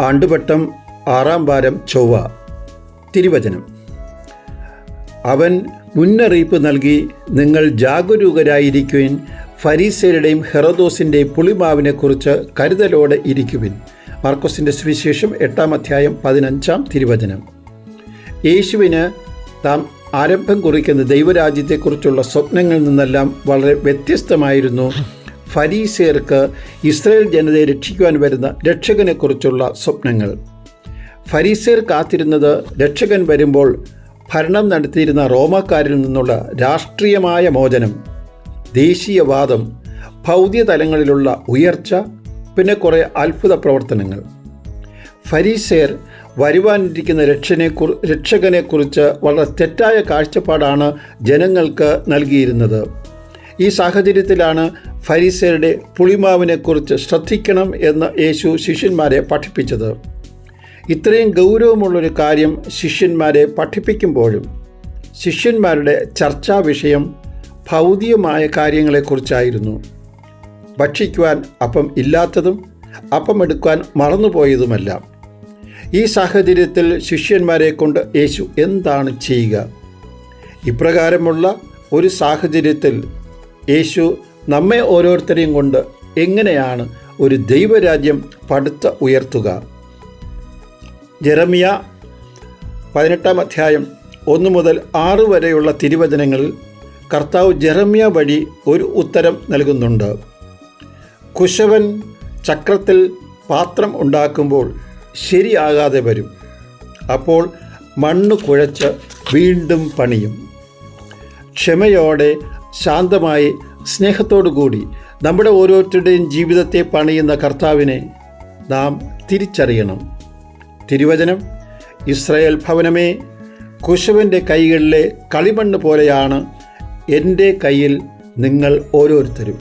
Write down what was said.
ആണ്ടുവട്ടം 6-ാം വാരം ചൊവ്വ. തിരുവചനം: അവൻ മുന്നറിയിപ്പ് നൽകി, നിങ്ങൾ ജാഗരൂകരായിരിക്കുവിൻ, ഫരീസയരുടെയും ഹെറോദോസിൻ്റെയും പുളിമാവിനെക്കുറിച്ച് കരുതലോടെ ഇരിക്കുവിൻ. മാർക്കോസിൻ്റെ സുവിശേഷം 8-ാം അധ്യായം 15-ാം തിരുവചനം. യേശുവിന് താം ആരംഭം കുറിക്കുന്ന ദൈവരാജ്യത്തെക്കുറിച്ചുള്ള സ്വപ്നങ്ങളിൽ നിന്നെല്ലാം വളരെ വ്യത്യസ്തമായിരുന്നു ഫരീസയർക്ക് ഇസ്രായേൽ ജനതയെ രക്ഷിക്കുവാൻ വരുന്ന രക്ഷകനെക്കുറിച്ചുള്ള സ്വപ്നങ്ങൾ. ഫരീസയർ കാത്തിരുന്നത് രക്ഷകൻ വരുമ്പോൾ ഭരണം നടത്തിയിരുന്ന റോമാക്കാരിൽ നിന്നുള്ള രാഷ്ട്രീയമായ മോചനം, ദേശീയവാദം, ഭൗതിക തലങ്ങളിലുള്ള ഉയർച്ച, പിന്നെ കുറേ അത്ഭുത പ്രവർത്തനങ്ങൾ. ഫരീസയർ വരുവാനിരിക്കുന്ന രക്ഷകനെക്കുറിച്ച് വളരെ തെറ്റായ കാഴ്ചപ്പാടാണ് ജനങ്ങൾക്ക് നൽകിയിരുന്നത്. ഈ സാഹചര്യത്തിലാണ് ഫരീസയരുടെ പുളിമാവിനെക്കുറിച്ച് ശ്രദ്ധിക്കണം എന്ന് യേശു ശിഷ്യന്മാരെ പഠിപ്പിച്ചത്. ഇത്രയും ഗൗരവമുള്ളൊരു കാര്യം ശിഷ്യന്മാരെ പഠിപ്പിക്കുമ്പോഴും ശിഷ്യന്മാരുടെ ചർച്ചാ വിഷയം ഭൗതികമായ കാര്യങ്ങളെക്കുറിച്ചായിരുന്നു. ഭക്ഷിക്കുവാൻ അപ്പം ഇല്ലാത്തതും അപ്പം എടുക്കുവാൻ മറന്നുപോയതുമല്ല. ഈ സാഹചര്യത്തിൽ ശിഷ്യന്മാരെ കൊണ്ട് യേശു എന്താണ് ചെയ്യുക? ഇപ്രകാരമുള്ള ഒരു സാഹചര്യത്തിൽ യേശു നമ്മെ ഓരോരുത്തരെയും കൊണ്ട് എങ്ങനെയാണ് ഒരു ദൈവരാജ്യം പടുത്ത് ഉയർത്തുക? ജെറമ്യ 18-ാം അധ്യായം 1 മുതൽ 6 വരെയുള്ള തിരുവചനങ്ങളിൽ കർത്താവ് ജെറമ്യ വഴി ഒരു ഉത്തരം നൽകുന്നുണ്ട്. കുശവൻ ചക്രത്തിൽ പാത്രം ഉണ്ടാക്കുമ്പോൾ ശരിയാകാതെ വരും. അപ്പോൾ മണ്ണ് കുഴച്ച് വീണ്ടും പണിയും. ക്ഷമയോടെ, ശാന്തമായി, സ്നേഹത്തോടു കൂടി നമ്മുടെ ഓരോരുത്തരുടെയും ജീവിതത്തെ പണിയുന്ന കർത്താവിനെ നാം തിരിച്ചറിയണം. തിരുവചനം: ഇസ്രായേൽ ഭവനമേ, കുശവൻ്റെ കൈകളിലെ കളിമണ്ണ് പോലെയാണ് എൻ്റെ കയ്യിൽ നിങ്ങൾ ഓരോരുത്തരും.